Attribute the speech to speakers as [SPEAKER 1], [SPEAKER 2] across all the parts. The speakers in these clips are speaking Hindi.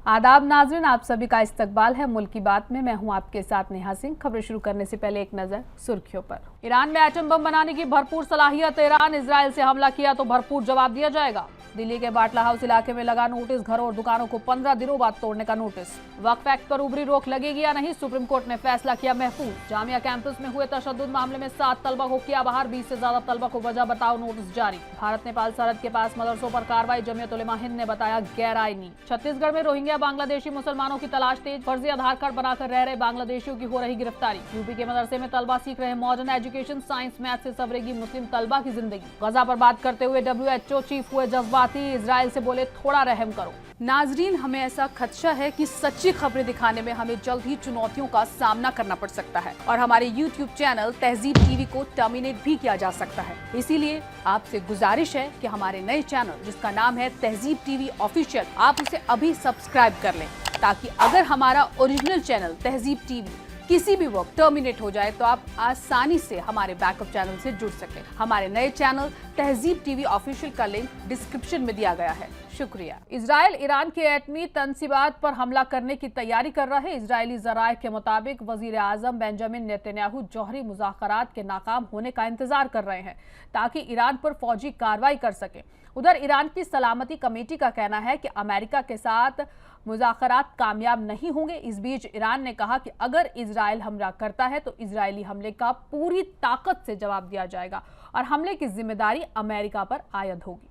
[SPEAKER 1] आदाब नाज़रीन, आप सभी का इस्तकबाल है मुल्क की बात में। मैं हूं आपके साथ नेहा सिंह। खबरें शुरू करने से पहले एक नजर सुर्खियों पर। ईरान में एटम बम बनाने की भरपूर सलाहियत। ईरान इजराइल से हमला किया तो भरपूर जवाब दिया जाएगा। दिल्ली के बाटला हाउस इलाके में लगा नोटिस, घरों और दुकानों को 15 दिनों बाद तोड़ने का नोटिस। वक्फ एक्ट पर उभरी रोक लगेगी या नहीं, सुप्रीम कोर्ट ने फैसला किया महफूज। जामिया कैंपस में हुए तशद्दुद मामले में 7 तलबा को किया बाहर, 20 से ज्यादा तलबा को वजह बताओ नोटिस जारी। भारत नेपाल सरहद के पास मदरसों पर कार्रवाई, जमीयत उलेमा हिंद ने बताया गैर आईनी। छत्तीसगढ़ में रोहिंग्या बांग्लादेशी मुसलमानों की तलाश तेज, फर्जी आधार कार्ड बनाकर रह रहे बांग्लादेशियों की हो रही गिरफ्तारी। यूपी के मदरसे में तलबा सीख रहे मॉडर्न एजुकेशन, साइंस मैथ से सवरेगी मुस्लिम तलबा की जिंदगी। गजा पर बात करते हुए WHO चीफ हुए जज्बाती, इजराइल से बोले थोड़ा रहम करो। नाजरीन, हमें ऐसा खदशा है कि सच्ची खबरें दिखाने में हमें जल्द ही चुनौतियों का सामना करना पड़ सकता है और हमारे YouTube चैनल तहजीब टीवी को टर्मिनेट भी किया जा सकता है। इसीलिए आपसे गुजारिश है कि हमारे नए चैनल जिसका नाम है तहजीब टीवी ऑफिशियल, आप उसे अभी सब्सक्राइब कर लें, ताकि अगर हमारा ओरिजिनल चैनल तहजीब टीवी किसी भी वक्त टर्मिनेट हो जाए तो आप आसानी से हमारे बैकअप चैनल से जुड़ सकें। हमारे नए चैनल तहजीब टीवी ऑफिशियल का लिंक डिस्क्रिप्शन में दिया गया है। शुक्रिया। इजराइल ईरान के एटमी तंसीबात पर हमला करने की तैयारी कर रहा है। इजरायली जराये के मुताबिक वजीर आजम बेंजामिन नेतन्याहू जौहरी मुज़ाकरात के नाकाम होने का इंतजार कर रहे हैं ताकि ईरान पर फौजी कार्रवाई कर सके। उधर ईरान की सलामती कमेटी का कहना है कि अमेरिका के साथ मुज़ाकरात कामयाब नहीं होंगे। इस बीच ईरान ने कहा कि अगर इजराइल हमला करता है तो इजरायली हमले का पूरी ताकत से जवाब दिया जाएगा और हमले की जिम्मेदारी अमेरिका पर आयद होगी।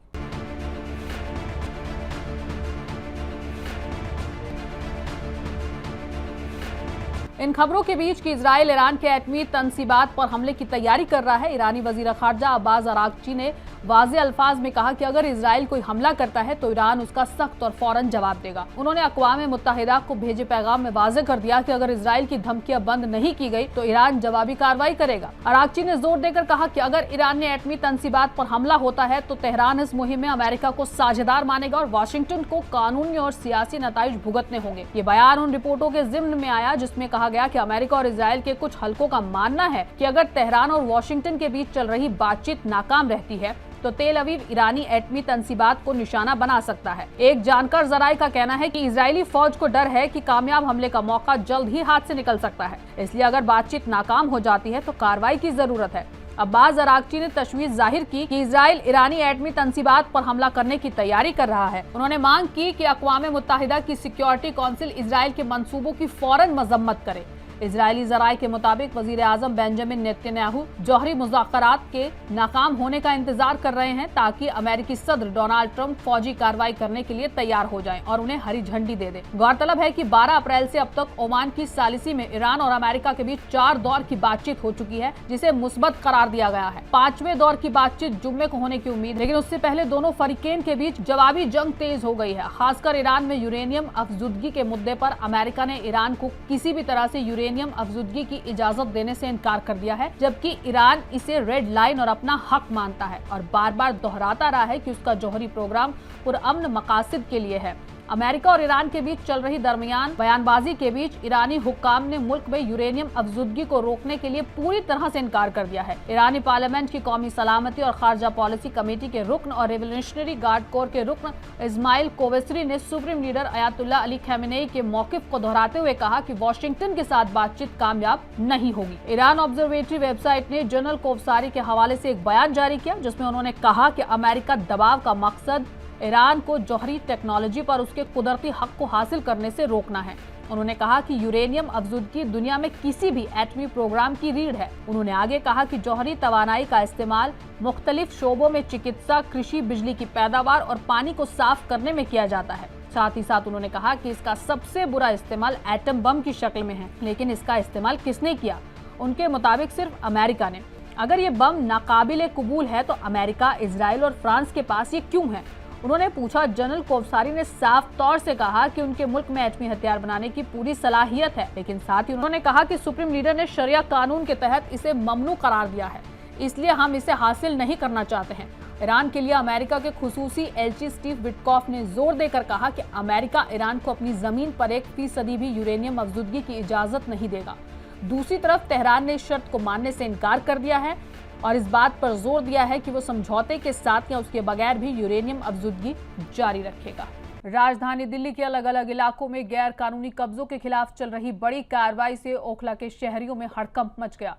[SPEAKER 1] इन खबरों के बीच कि इजराइल ईरान के एटमी तंसीबात पर हमले की तैयारी कर रहा है, ईरानी वजीर खारजा अब्बास अरागची ने वाज़े अल्फाज में कहा कि अगर इजराइल कोई हमला करता है तो ईरान उसका सख्त और फौरन जवाब देगा। उन्होंने अक़वाम मुत्तहिदा को भेजे पैगाम में वाज़े कर दिया कि अगर इजराइल की धमकियां बंद नहीं की गई तो ईरान जवाबी कार्रवाई करेगा। अरागची ने जोर देकर कहा कि अगर ईरान ने एटमी तंसीबात पर हमला होता है तो तेहरान इस मुहिम में अमेरिका को साझेदार मानेगा और वाशिंगटन को कानूनी और सियासी नताइज भुगतने होंगे। ये बयान उन रिपोर्टों के ज़िम्न में आया जिसमें कहा गया कि अमेरिका और इजराइल के कुछ हलकों का मानना है कि अगर तेहरान और वाशिंगटन के बीच चल रही बातचीत नाकाम रहती है तो तेल अवीव ईरानी एटमी तंसीबात को निशाना बना सकता है। एक जानकार जराये का कहना है कि इजरायली फौज को डर है कि कामयाब हमले का मौका जल्द ही हाथ से निकल सकता है, इसलिए अगर बातचीत नाकाम हो जाती है तो कार्रवाई की जरूरत है। अब्बास अरागची ने तशवीश जाहिर की कि इजराइल ईरानी एटमी तंसीबात पर हमला करने की तैयारी कर रहा है। उन्होंने मांग की कि अक़वाम मुत्तहिदा की सिक्योरिटी काउंसिल इजराइल के मंसूबों की फौरन मजम्मत करे। इजरायली जराये के मुताबिक वजीर आजम बेंजामिन नेतन्याहू जौहरी मुज़ाकरात के नाकाम होने का इंतजार कर रहे हैं ताकि अमेरिकी सदर डोनाल्ड ट्रंप फौजी कार्रवाई करने के लिए तैयार हो जाएं और उन्हें हरी झंडी दे दें। गौरतलब है कि 12 अप्रैल से अब तक ओमान की सालिसी में ईरान और अमेरिका के बीच 4 दौर की बातचीत हो चुकी है, जिसे मुस्बत करार दिया गया है। 5वें दौर की बातचीत जुम्मे को होने की उम्मीद, लेकिन उससे पहले दोनों फरीकेन के बीच जवाबी जंग तेज हो गई है। खासकर ईरान में यूरेनियम अफजुदगी के मुद्दे पर अमेरिका ने ईरान को किसी भी तरह से यूरेनियम अफजुदगी की इजाजत देने से इनकार कर दिया है, जबकि ईरान इसे रेड लाइन और अपना हक मानता है और बार बार दोहराता रहा है कि उसका जौहरी प्रोग्राम पुरअमन मकासद के लिए है। अमेरिका और ईरान के बीच चल रही दरमियान बयानबाजी के बीच ईरानी हुक्काम ने मुल्क में यूरेनियम अफजुदगी को रोकने के लिए पूरी तरह से इनकार कर दिया है। ईरानी पार्लियामेंट की कौमी सलामती और खारजा पॉलिसी कमेटी के रुकन और रेवोल्यूशनरी गार्ड कोर के रुकन इस्माइल कोवेसरी ने supreme leader Ayatollah Ali Khamenei के मौकिफ को दोहराते हुए कहा कि वाशिंगटन के साथ बातचीत कामयाब नहीं होगी। ईरान ऑब्जर्वेटरी वेबसाइट ने जनरल कोवसारी के हवाले से एक बयान जारी किया जिसमें उन्होंने कहा कि अमेरिका दबाव का मकसद ईरान को जौहरी टेक्नोलॉजी पर उसके कुदरती हक को हासिल करने से रोकना है। उन्होंने कहा कि यूरेनियम अफजुदगी दुनिया में किसी भी एटमी प्रोग्राम की रीढ़ है। उन्होंने आगे कहा कि जौहरी तवानाई का इस्तेमाल मुख्तलिफ शोबों में चिकित्सा, कृषि, बिजली की पैदावार और पानी को साफ करने में किया जाता है। साथ ही साथ उन्होंने कहा कि इसका सबसे बुरा इस्तेमाल एटम बम की शक्ल में है, लेकिन इसका इस्तेमाल किसने किया? उनके मुताबिक सिर्फ अमेरिका ने। अगर ये बम नाकाबिले कबूल है तो अमेरिका, इजराइल और फ्रांस के पास ये क्यों है? उन्होंने पूछा। जनरल कोवसारी ने साफ तौर से कहा कि उनके मुल्क में एटमी हथियार बनाने की पूरी सलाहियत है, लेकिन साथ ही उन्होंने कहा कि सुप्रीम लीडर ने शरिया कानून के तहत इसे ममनू करार दिया है, इसलिए हम इसे हासिल नहीं करना चाहते हैं। ईरान के लिए अमेरिका के खुसूसी एलची स्टीव विटकॉफ ने जोर देकर कहा कि अमेरिका ईरान को अपनी जमीन पर 1% भी यूरेनियम अफजुदगी की इजाजत नहीं देगा। दूसरी तरफ तेहरान ने इस शर्त को मानने से इनकार कर दिया है और इस बात पर जोर दिया है कि वो समझौते के साथ या उसके बगैर भी यूरेनियम अफजुदगी जारी रखेगा। राजधानी दिल्ली के अलग अलग इलाकों में गैर कानूनी कब्जों के खिलाफ चल रही बड़ी कार्रवाई से ओखला के शहरियों में हड़कंप मच गया।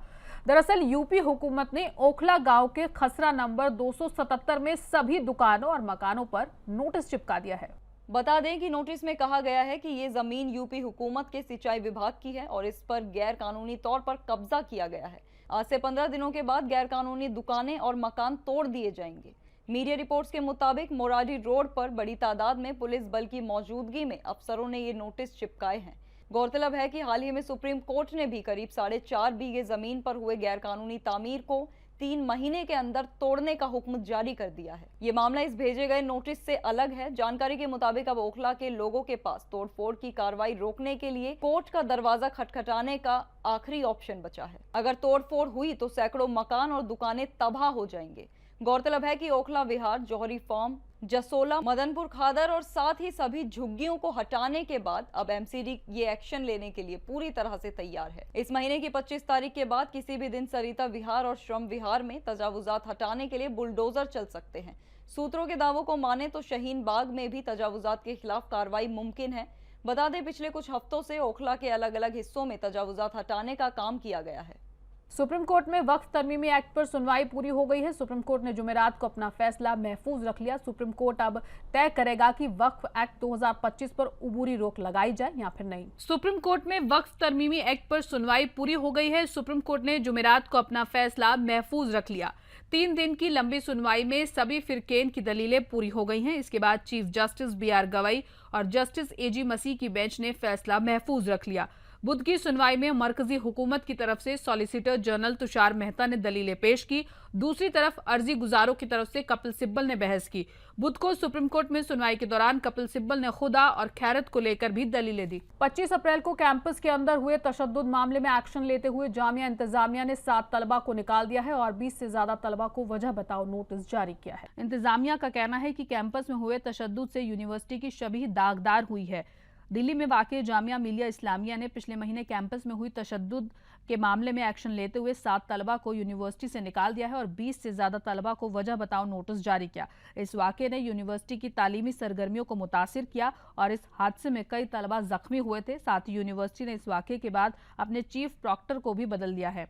[SPEAKER 1] दरअसल यूपी हुकूमत ने ओखला गांव के खसरा नंबर 277 में सभी दुकानों और मकानों पर नोटिस चिपका दिया है।
[SPEAKER 2] बता दें कि नोटिस में कहा गया है कि ये जमीन यूपी हुकूमत के सिंचाई विभाग की है और इस पर गैर कानूनी तौर पर कब्जा किया गया है। आज से 15 दिनों के बाद गैर कानूनी दुकानें और मकान तोड़ दिए जाएंगे। मीडिया रिपोर्ट्स के मुताबिक मोरारी रोड पर बड़ी तादाद में पुलिस बल की मौजूदगी में अफसरों ने ये नोटिस चिपकाए हैं। गौरतलब है कि हाल ही में सुप्रीम कोर्ट ने भी करीब 4.5 बीघे जमीन पर हुए गैर कानूनी तामीर को 3 महीने के अंदर तोड़ने का हुक्म जारी कर दिया है। ये मामला इस भेजे गए नोटिस से अलग है। जानकारी के मुताबिक अब ओखला के लोगों के पास तोड़फोड़ की कार्रवाई रोकने के लिए कोर्ट का दरवाजा खटखटाने का आखिरी ऑप्शन बचा है। अगर तोड़फोड़ हुई तो सैकड़ों मकान और दुकानें तबाह हो जाएंगे। गौरतलब है कि ओखला विहार, जौहरी फार्म, जसोला, मदनपुर खादर और साथ ही सभी झुग्गियों को हटाने के बाद अब एमसीडी ये एक्शन लेने के लिए पूरी तरह से तैयार है। इस महीने की 25 तारीख के बाद किसी भी दिन सरिता विहार और श्रम विहार में तजावुजात हटाने के लिए बुलडोजर चल सकते हैं। सूत्रों के दावों को माने तो शाहीन बाग में भी तजावुजात के खिलाफ कार्रवाई मुमकिन है। बता दें, पिछले कुछ हफ्तों से ओखला के अलग अलग हिस्सों में तजावुजात हटाने का काम किया गया है।
[SPEAKER 1] सुप्रीम कोर्ट में वक्फ तरमीमी एक्ट पर सुनवाई पूरी हो गई है। सुप्रीम कोर्ट ने जुमेरात को अपना फैसला महफूज रख लिया। सुप्रीम कोर्ट अब तय करेगा कि वक्फ एक्ट 2025 पर उबूरी रोक लगाई जाए या फिर नहीं। सुप्रीम कोर्ट में वक्फ तरमीमी एक्ट पर सुनवाई पूरी हो गई है। सुप्रीम कोर्ट ने जुमेरात को अपना फैसला महफूज रख लिया। 3 दिन की लंबी सुनवाई में सभी फिरकेन की दलीलें पूरी हो गई हैं। इसके बाद चीफ जस्टिस BR गवई और जस्टिस AG मसीह की बेंच ने फैसला महफूज रख लिया। बुध की सुनवाई में मरकजी हुकूमत की तरफ से सॉलिसिटर जनरल तुषार मेहता ने दलीलें पेश की। दूसरी तरफ अर्जी गुजारों की तरफ से कपिल सिब्बल ने बहस की। बुध को सुप्रीम कोर्ट में सुनवाई के दौरान कपिल सिब्बल ने खुदा और खैरत को लेकर भी दलीलें दी। 25 अप्रैल को कैंपस के अंदर हुए तशद्दुद मामले में एक्शन लेते हुए जामिया इंतजामिया ने 7 तलबा को निकाल दिया है और 20 से ज्यादा तलबा को वजह बताओ नोटिस जारी किया है। इंतजामिया का कहना है कि कैंपस में हुए तशद्दुद से यूनिवर्सिटी की शबीह दागदार हुई है। दिल्ली में वाक़ई जामिया मिलिया इस्लामिया ने पिछले महीने कैंपस में हुई तशद्दुद के मामले में एक्शन लेते हुए 7 तलबा को यूनिवर्सिटी से निकाल दिया है और 20 से ज्यादा तलबा को वजह बताओ नोटिस जारी किया। इस वाक़े ने यूनिवर्सिटी की तालीमी सरगर्मियों को मुतासिर किया और इस हादसे में कई तलबा जख्मी हुए थे। साथ ही यूनिवर्सिटी ने इस वाक़े के बाद अपने चीफ प्रॉक्टर को भी बदल दिया है।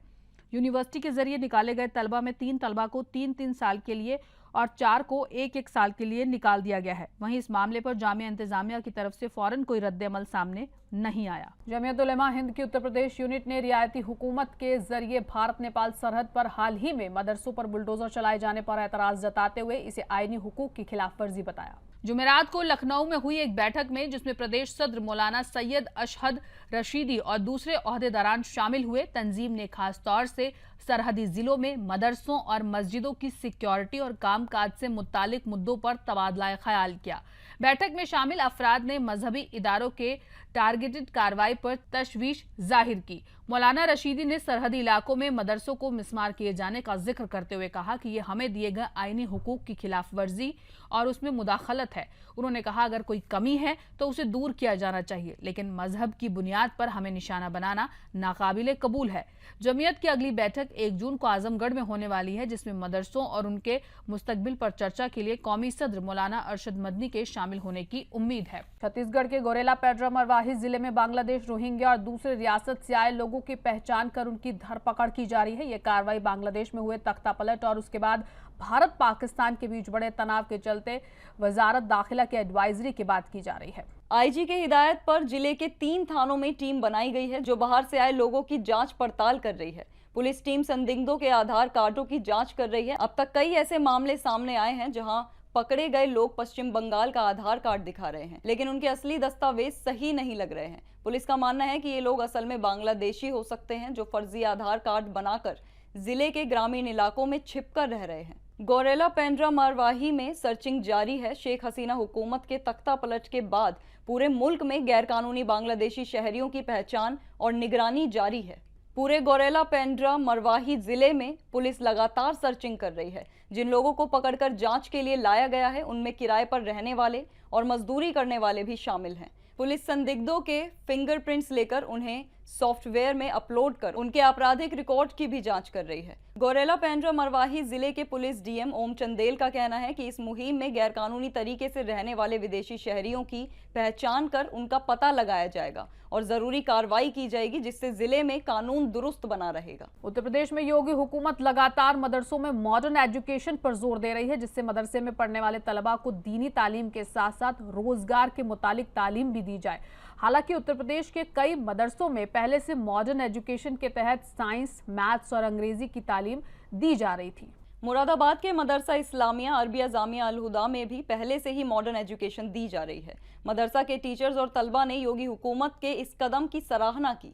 [SPEAKER 1] यूनिवर्सिटी के जरिए निकाले गए तलबा में 3 तलबा को 3-3 साल के लिए और 4 को 1-1 साल के लिए निकाल दिया गया है। वहीं इस मामले पर जामिया इंतजामिया की तरफ से फौरन कोई रद्द-ए-अमल सामने नहीं आया। जमीयत उलेमा हिंद की उत्तर प्रदेश यूनिट ने रियायती हुकूमत के जरिए भारत नेपाल सरहद पर हाल ही में मदरसों पर बुलडोजर चलाए जाने पर एतराज जताते हुए इसे आईनी हुकूक की खिलाफ वर्जी बताया। जुमेरात को लखनऊ में हुई एक बैठक में जिसमें प्रदेश सदर मौलाना सैयद अशहद रशीदी और दूसरे ओहदेदारान शामिल हुए। तंजीम ने खास तौर से सरहदी जिलों में मदरसों और मस्जिदों की सिक्योरिटी और कामकाज से मुत्तालिक मुद्दों पर तबादला ख्याल किया। बैठक में शामिल अफराद ने मजहबी इदारों के टारगेटेड कार्रवाई पर तशवीश जाहिर की। मौलाना रशीदी ने सरहदी इलाकों में मदरसों को मिसमार किए जाने का जिक्र करते हुए कहा कि ये हमें दिए गए आईनी हुकूक की खिलाफ वर्जी और उसमें मुदाखलत है। उन्होंने कहा अगर कोई कमी है तो उसे दूर किया जाना चाहिए, लेकिन मजहब की बुनियाद पर हमें निशाना बनाना नाकाबिले कबूल है। जमीयत की अगली बैठक 1 जून को आजमगढ़ में होने वाली है, जिसमें मदरसों और उनके मुस्तकबिल पर चर्चा के लिए कौमी सदर मौलाना अरशद मदनी के शामिल होने की उम्मीद है। छत्तीसगढ़ के गोरेला पेड्रा मरवाही जिले में बांग्लादेश, रोहिंग्या और दूसरे रियासत से आए लोगों की पहचान कर उनकी धरपकड़ की जा रही है। ये कार्रवाई बांग्लादेश में हुए तख्तापलट और उसके बाद भारत पाकिस्तान के बीच बड़े तनाव के चलते वजारत दाखिला के एडवाइजरी के बाद की जा रही है।
[SPEAKER 2] IG के हिदायत पर जिले के 3 थानों में टीम बनाई गई है जो बाहर से आए लोगों की जांच पड़ताल कर रही है। पुलिस टीम संदिग्धों के आधार कार्डों की जांच कर रही है। अब तक कई ऐसे मामले सामने आए हैं जहां पकड़े गए लोग पश्चिम बंगाल का आधार कार्ड दिखा रहे हैं, लेकिन उनके असली दस्तावेज सही नहीं लग रहे हैं। पुलिस का मानना है कि ये लोग असल में बांग्लादेशी हो सकते हैं जो फर्जी आधार कार्ड बनाकर जिले के ग्रामीण इलाकों में छिपकर रह रहे हैं। गोरेला पेंड्रा मरवाही में सर्चिंग जारी है। शेख हसीना हुकूमत के तख्तापलट के बाद पूरे मुल्क में गैरकानूनी बांग्लादेशी शहरियों की पहचान और निगरानी जारी है। पूरे गोरेला पेंड्रा मरवाही जिले में पुलिस लगातार सर्चिंग कर रही है। जिन लोगों को पकड़कर जांच के लिए लाया गया है उनमें किराए पर रहने वाले और मजदूरी करने वाले भी शामिल हैं। पुलिस संदिग्धों के फिंगरप्रिंट्स लेकर उन्हें सॉफ्टवेयर में अपलोड कर उनके आपराधिक रिकॉर्ड की भी जांच कर रही है। गौरेला पेंड्रा मरवाही जिले के पुलिस डीएम ओम चंदेल का कहना है कि इस मुहिम में गैरकानूनी तरीके से रहने वाले विदेशी शहरियों की पहचान कर उनका पता लगाया जाएगा और जरूरी कार्रवाई की जाएगी, जिससे जिले में कानून दुरुस्त बना रहेगा।
[SPEAKER 1] उत्तर प्रदेश में योगी हुकूमत लगातार मदरसों में मॉडर्न एजुकेशन पर जोर दे रही है, जिससे मदरसे में पढ़ने वाले तलबा को दीनी तालीम के साथ साथ रोजगार के मुतालिक तालीम भी दी जाए। हालांकि उत्तर प्रदेश के कई मदरसों में पहले से मॉडर्न एजुकेशन के तहत साइंस, मैथ्स और अंग्रेजी की तालीम दी जा रही थी।
[SPEAKER 2] मुरादाबाद के मदरसा इस्लामिया अरबिया जामिया अल हुदा में भी पहले से ही मॉडर्न एजुकेशन दी जा रही है। मदरसा के टीचर्स और तलबा ने योगी हुकूमत के इस कदम की सराहना की।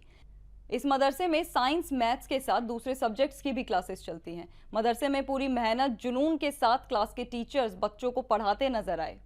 [SPEAKER 2] इस मदरसे में साइंस, मैथ्स के साथ दूसरे सब्जेक्ट्स की भी क्लासेस चलती हैं। मदरसे में पूरी मेहनत, जुनून के साथ क्लास के टीचर्स बच्चों को पढ़ाते नजर आए।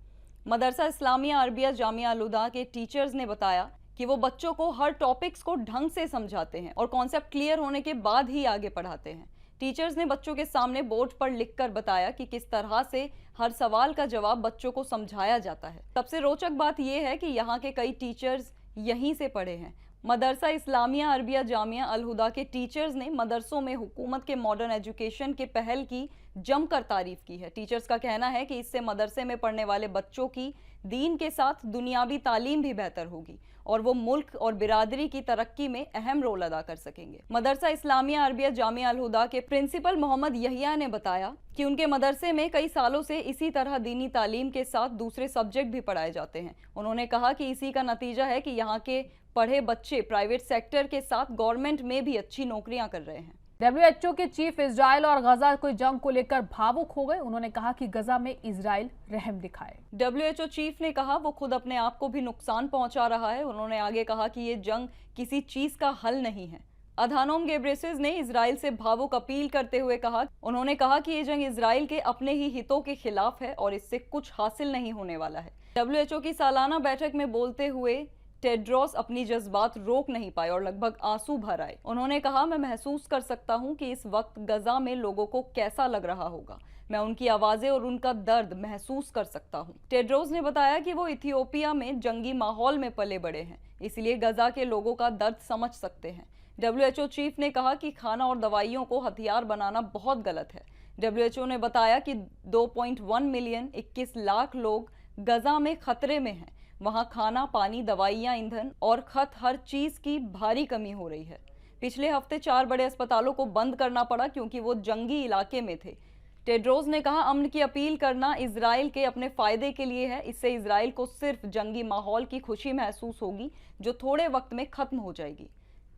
[SPEAKER 2] मदरसा इस्लामिया अरबिया जामिया अल हुदा के टीचर्स ने बताया कि वो बच्चों को हर टॉपिक्स को ढंग से समझाते हैं और कॉन्सेप्ट क्लियर होने के बाद ही आगे पढ़ाते हैं। टीचर्स ने बच्चों के सामने बोर्ड पर लिखकर बताया कि किस तरह से हर सवाल का जवाब बच्चों को समझाया जाता है। सबसे रोचक बात यह है कि यहाँ के कई टीचर्स यहीं से पढ़े हैं। मदरसा इस्लामिया अरबिया जामिया अल हुदा के टीचर्स ने मदरसों में हुकूमत के मॉडर्न एजुकेशन के पहल की जमकर तारीफ की है। टीचर्स का कहना है कि इससे मदरसे में पढ़ने वाले बच्चों की दीन के साथ दुनियावी तालीम भी बेहतर होगी और वो मुल्क और बिरादरी की तरक्की में अहम रोल अदा कर सकेंगे। मदरसा इस्लामिया अरबिया जामिया अल हुदा के प्रिंसिपल मोहम्मद यहिया ने बताया कि उनके मदरसे में कई सालों से इसी तरह दीनी तालीम के साथ दूसरे सब्जेक्ट भी पढ़ाए जाते हैं। उन्होंने कहा कि इसी का नतीजा है कि यहाँ के पढ़े बच्चे प्राइवेट सेक्टर के साथ गवर्नमेंट में भी अच्छी नौकरियां कर रहे हैं।
[SPEAKER 1] WHO के चीफ इजराइल और गजा की जंग को लेकर भावुक हो गए। उन्होंने कहा कि गजा में इजराइल रहम दिखाए।
[SPEAKER 2] WHO चीफ ने कहा वो खुद अपने आप को भी नुकसान पहुंचा रहा है। उन्होंने आगे कहा कि ये जंग किसी चीज का हल नहीं है। अधानोम गेब्रेसिस ने इजराइल से भावुक अपील करते हुए कहा, उन्होंने कहा कि ये जंग इजराइल के अपने ही हितों के खिलाफ है और इससे कुछ हासिल नहीं होने वाला है। WHO की सालाना बैठक में बोलते हुए टेड्रोस अपनी जज्बात रोक नहीं पाए और लगभग आंसू भर आए। उन्होंने कहा, मैं महसूस कर सकता हूं कि इस वक्त गजा में लोगों को कैसा लग रहा होगा। मैं उनकी आवाजें और उनका दर्द महसूस कर सकता हूं। टेड्रोस ने बताया कि वो इथियोपिया में जंगी माहौल में पले बड़े हैं, इसलिए गजा के लोगों का दर्द समझ सकते हैं। WHO चीफ ने कहा कि खाना और दवाइयों को हथियार बनाना बहुत गलत है। WHO ने बताया कि 2.1 मिलियन 21 लाख लोग गजा में खतरे में हैं। वहां खाना, पानी, दवाइयां, ईंधन और हर चीज की भारी कमी हो रही है। पिछले हफ्ते 4 बड़े अस्पतालों को बंद करना पड़ा क्योंकि वो जंगी इलाके में थे। टेड्रोस ने कहा, अमन की अपील करना इजराइल के अपने फायदे के लिए है। इससे इजराइल को सिर्फ जंगी माहौल की खुशी महसूस होगी जो थोड़े वक्त में खत्म हो जाएगी।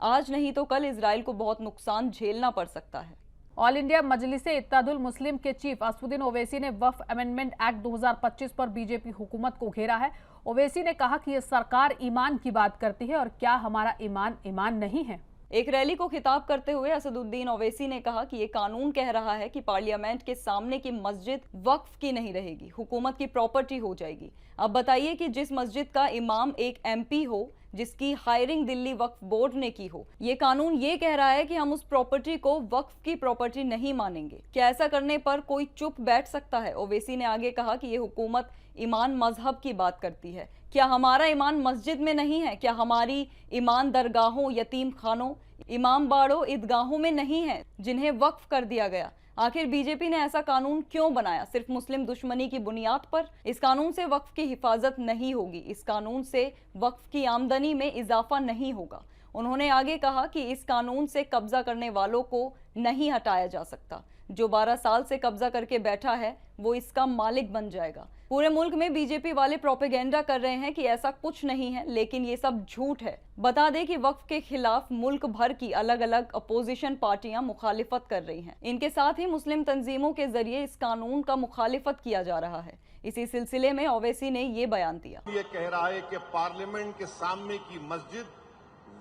[SPEAKER 2] आज नहीं तो कल इजराइल को बहुत नुकसान झेलना पड़ सकता है।
[SPEAKER 1] ऑल इंडिया मजलिस इत्तेहादुल मुस्लिम के चीफ असदुद्दीन ओवैसी ने वक्फ अमेंडमेंट एक्ट 2025 पर बीजेपी हुकूमत को घेरा है। ओवैसी ने कहा कि ये सरकार ईमान की बात करती है और क्या हमारा ईमान नहीं है।
[SPEAKER 2] एक रैली को खिताब करते हुए असदुद्दीन ओवैसी ने कहा कि ये कानून कह रहा है कि पार्लियामेंट के सामने की मस्जिद वक्फ की नहीं रहेगी, हुकूमत की प्रॉपर्टी हो जाएगी। अब बताइए कि जिस मस्जिद का इमाम एक MP हो, जिसकी हायरिंग दिल्ली वक्फ बोर्ड ने की हो, ये कानून ये कह रहा है कि हम उस प्रॉपर्टी को वक्फ की प्रॉपर्टी नहीं मानेंगे। क्या ऐसा करने पर कोई चुप बैठ सकता है? ओवैसी ने आगे कहा कि ये हुकूमत ईमान मजहब की बात करती है। क्या हमारा ईमान मस्जिद में नहीं है? क्या हमारी ईमान दरगाहों, यतीम खानों, इमाम बाड़ों, ईदगाहों में नहीं है जिन्हें वक्फ कर दिया गया? आखिर बीजेपी ने ऐसा कानून क्यों बनाया? सिर्फ मुस्लिम दुश्मनी की बुनियाद पर? इस कानून से वक्फ की हिफाजत नहीं होगी। इस कानून से वक्फ की आमदनी में इजाफा नहीं होगा। उन्होंने आगे कहा कि इस कानून से कब्जा करने वालों को नहीं हटाया जा सकता। जो 12 साल से कब्जा करके बैठा है वो इसका मालिक बन जाएगा। पूरे मुल्क में बीजेपी वाले प्रोपेगेंडा कर रहे हैं कि ऐसा कुछ नहीं है, लेकिन ये सब झूठ है। बता दें कि वक्फ के खिलाफ मुल्क भर की अलग अलग अपोजिशन पार्टियां मुखालिफत कर रही हैं। इनके साथ ही मुस्लिम तंजीमों के जरिए इस कानून का मुखालिफत किया जा रहा है। इसी सिलसिले में ओवैसी ने ये बयान दिया।
[SPEAKER 3] ये कह रहा है कि पार्लियामेंट के सामने की मस्जिद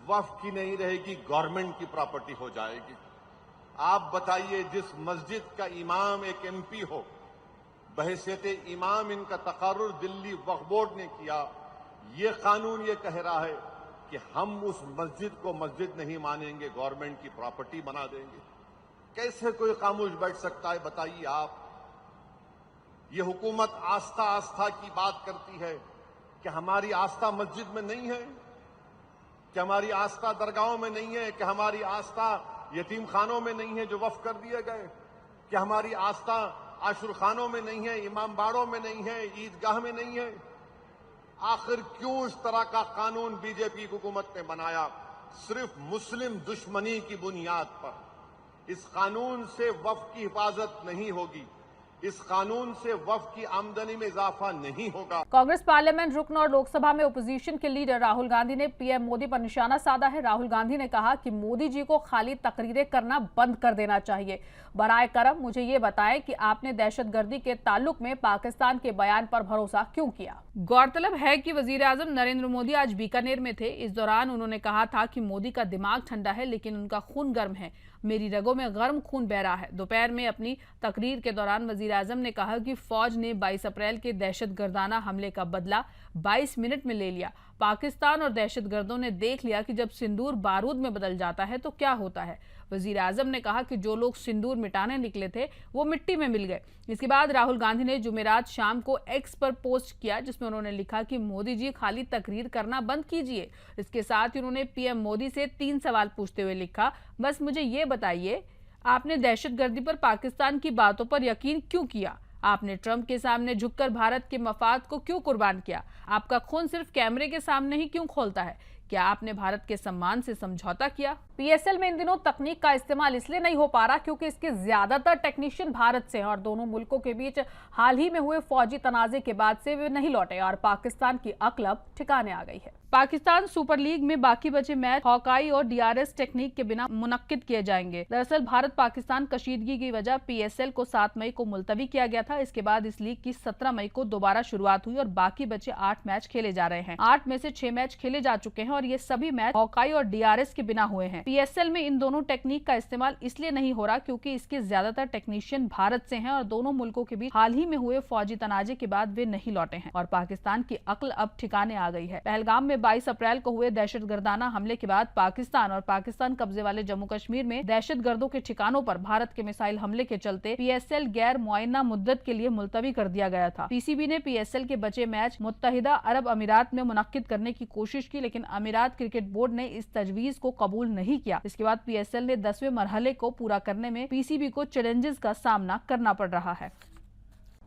[SPEAKER 3] वक्फ की नहीं रहेगी, गवर्नमेंट की प्रॉपर्टी हो जाएगी। आप बताइए, जिस मस्जिद का इमाम एक MP हो, बहैसियत इमाम इनका तकर्रुर दिल्ली वक्फ बोर्ड ने किया, ये कानून ये कह रहा है कि हम उस मस्जिद को मस्जिद नहीं मानेंगे, गवर्नमेंट की प्रॉपर्टी बना देंगे। कैसे कोई खामोश बैठ सकता है बताइए आप? ये हुकूमत आस्था की बात करती है कि हमारी आस्था मस्जिद में नहीं है, कि हमारी आस्था दरगाहों में नहीं है, कि हमारी आस्था यतीम खानों में नहीं है जो वफ कर दिए गए, कि हमारी आस्था आशुर खानों में नहीं है, इमाम बाड़ों में नहीं है, ईदगाह में नहीं है। आखिर क्यों इस तरह का कानून बीजेपी हुकूमत ने बनाया? सिर्फ मुस्लिम दुश्मनी की बुनियाद पर। इस कानून से वफ की हिफाजत नहीं होगी, इस कानून से वफ की आमदनी में इजाफा नहीं होगा।
[SPEAKER 1] कांग्रेस पार्लियामेंट रुकन और लोकसभा में ओपोजिशन के लीडर राहुल गांधी ने पीएम मोदी पर निशाना साधा है। राहुल गांधी ने कहा कि मोदी जी को खाली तकरीरें करना बंद कर देना चाहिए। बराए करम मुझे ये बताएं कि आपने दहशतगर्दी के ताल्लुक में पाकिस्तान के बयान पर भरोसा क्यों किया। गौरतलब है कि वजीर आजम नरेंद्र मोदी आज बीकानेर में थे। इस दौरान उन्होंने कहा था कि मोदी का दिमाग ठंडा है लेकिन उनका खून गर्म है, मेरी रगों में गर्म खून बह रहा है। दोपहर में अपनी तकरीर के दौरान वजीर आजम ने कहा कि फौज ने 22 अप्रैल के दहशतगर्दाना हमले का बदला 22 मिनट में ले लिया। पाकिस्तान और दहशतगर्दों ने देख लिया कि जब सिंदूर बारूद में बदल जाता है तो क्या होता है। वजीर आजम ने कहा कि जो लोग सिंदूर मिटाने निकले थे वो मिट्टी में मिल गए। इसके बाद राहुल गांधी ने जुमेरात शाम को एक्स पर पोस्ट किया जिसमें उन्होंने लिखा कि मोदी जी खाली तकरीर करना बंद कीजिए। इसके साथ ही उन्होंने पीएम मोदी से 3 सवाल पूछते हुए लिखा, बस मुझे ये बताइए आपने दहशतगर्दी पर पाकिस्तान की बातों पर यकीन क्यों किया? आपने ट्रंप के सामने झुककर भारत के मफाद को क्यों कुर्बान किया? आपका खून सिर्फ कैमरे के सामने ही क्यों खोलता है? क्या आपने भारत के सम्मान से समझौता किया? पीएसएल में इन दिनों तकनीक का इस्तेमाल इसलिए नहीं हो पा रहा क्योंकि इसके ज्यादातर टेक्नीशियन भारत से हैं और दोनों मुल्कों के बीच हाल ही में हुए फौजी तनाजे के बाद से वे नहीं लौटे और पाकिस्तान की अक्ल अब ठिकाने आ गई है। पाकिस्तान सुपर लीग में बाकी बचे मैच हॉकाई और डीआरएस टेक्निक के बिना मुनक्किद किए जाएंगे। दरअसल भारत पाकिस्तान कशीदगी की वजह पीएसएल को 7 मई को मुलतवी किया गया था। इसके बाद इस लीग की 17 मई को दोबारा शुरुआत हुई और बाकी बचे 8 मैच खेले जा रहे हैं। 8 में से 6 मैच खेले जा चुके हैं और ये सभी मैच हॉकाई और डीआरएस के बिना हुए हैं। पीएसएल में इन दोनों टेक्निक का इस्तेमाल इसलिए नहीं हो रहा क्योंकि इसके ज्यादातर टेक्नीशियन भारत से हैं और दोनों मुल्कों के बीच हाल ही में हुए फौजी तनाजे के बाद वे नहीं लौटे हैं और पाकिस्तान की अक्ल अब ठिकाने आ गई है। पहलगाम में 22 अप्रैल को हुए दहशतगर्दाना हमले के बाद पाकिस्तान और पाकिस्तान कब्जे वाले जम्मू कश्मीर में दहशतगर्दों के ठिकानों पर भारत के मिसाइल हमले के चलते पीएसएल गैर मुआयना मुद्दत के लिए मुलतवी कर दिया गया था। पीसीबी ने पीएसएल के बचे मैच मुत्तहिदा अरब अमीरात में मुनक्किद करने की कोशिश की लेकिन अमीरात क्रिकेट बोर्ड ने इस तजवीज को कबूल नहीं किया। इसके बाद पीएसएल ने 10वें मरहले को पूरा करने में पीसीबी को चैलेंजेस का सामना करना पड़ रहा है।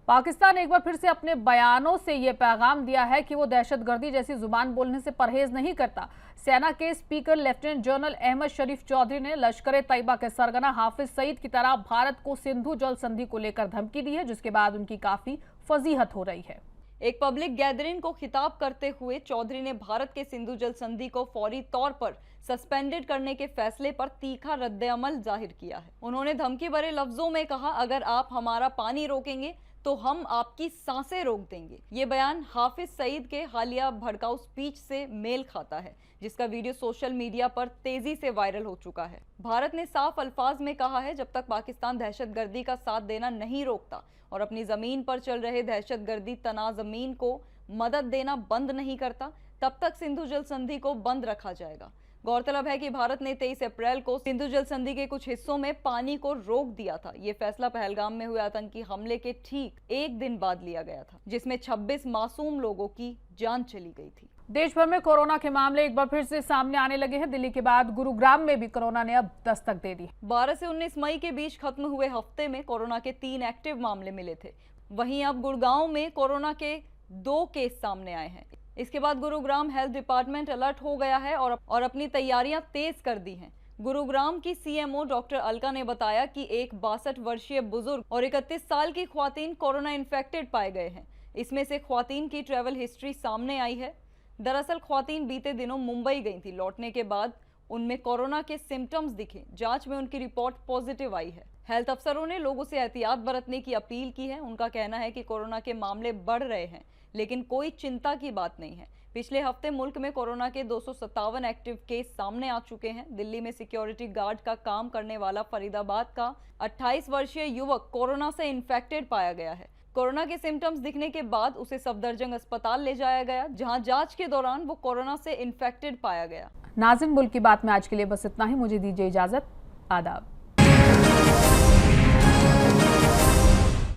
[SPEAKER 1] पाकिस्तान एक बार फिर से अपने बयानों से ये पैगाम दिया है कि वो दहशतगर्दी जैसी जुबान बोलने से परहेज नहीं करता। सेना के स्पीकर लेफ्टिनेंट जनरल अहमद शरीफ चौधरी ने लश्कर तैयबा के सरगना हाफिज सईद की तरह भारत को सिंधु जल संधि को लेकर धमकी दी है जिसके बाद उनकी काफी फजीहत हो रही है।
[SPEAKER 2] एक पब्लिक गैदरिंग को खिताब करते हुए चौधरी ने भारत के सिंधु जल संधि को फौरी तौर पर सस्पेंडेड करने के फैसले पर तीखा रद्द-ए-अमल जाहिर किया है। उन्होंने धमकी भरे लफ्जों में कहा, अगर आप हमारा पानी रोकेंगे तो हम आपकी सांसें रोक देंगे। ये बयान हाफिज सईद के हालिया भड़काऊ स्पीच से मेल खाता है जिसका वीडियो सोशल मीडिया पर तेजी से वायरल हो चुका है। भारत ने साफ अल्फाज में कहा है, जब तक पाकिस्तान दहशतगर्दी का साथ देना नहीं रोकता और अपनी जमीन पर चल रहे दहशतगर्दी तनाज़मीन को मदद देना बंद नहीं करता, तब तक सिंधु जल संधि को बंद रखा जाएगा। गौरतलब है कि भारत ने 23 अप्रैल को सिंधु जल संधि के कुछ हिस्सों में पानी को रोक दिया था। ये फैसला पहलगाम में हुए आतंकी हमले के ठीक एक दिन बाद लिया गया था जिसमें 26 मासूम लोगों की जान चली गई थी।
[SPEAKER 1] देश भर में कोरोना के मामले एक बार फिर से सामने आने लगे हैं। दिल्ली के बाद गुरुग्राम में भी कोरोना ने अब दस्तक दे दी।
[SPEAKER 2] 12 से 19 मई के बीच खत्म हुए हफ्ते में कोरोना के 3 एक्टिव मामले मिले थे। वहीं अब गुड़गांव में कोरोना के 2 केस सामने आए हैं। इसके बाद गुरुग्राम हेल्थ डिपार्टमेंट अलर्ट हो गया है और अपनी तैयारियां तेज कर दी हैं। गुरुग्राम की सीएमओ डॉक्टर अलका ने बताया कि एक 62 वर्षीय बुजुर्ग और 31 साल की ख्वातीन कोरोना इन्फेक्टेड पाए गए हैं। इसमें से ख्वातीन की ट्रैवल हिस्ट्री सामने आई है। दरअसल ख्वातीन बीते दिनों मुंबई गई थी। लौटने के बाद उनमें कोरोना के सिम्टम्स दिखे। जांच में उनकी रिपोर्ट पॉजिटिव आई है। हेल्थ अफसरों ने लोगों से एहतियात बरतने की अपील की है। उनका कहना है कि कोरोना के मामले बढ़ रहे हैं लेकिन कोई चिंता की बात नहीं है। पिछले हफ्ते मुल्क में कोरोना के 257 एक्टिव केस सामने आ चुके हैं। दिल्ली में सिक्योरिटी गार्ड का काम करने वाला फरीदाबाद का 28 वर्षीय युवक कोरोना से इन्फेक्टेड पाया गया है। कोरोना के सिम्टम्स दिखने के बाद उसे सफदरजंग अस्पताल ले जाया गया जहां जांच के दौरान वो कोरोना से इन्फेक्टेड पाया गया।
[SPEAKER 1] नाज़रीन, मुल्क की बात में आज के लिए बस इतना ही। मुझे दीजिए इजाजत। आदाब।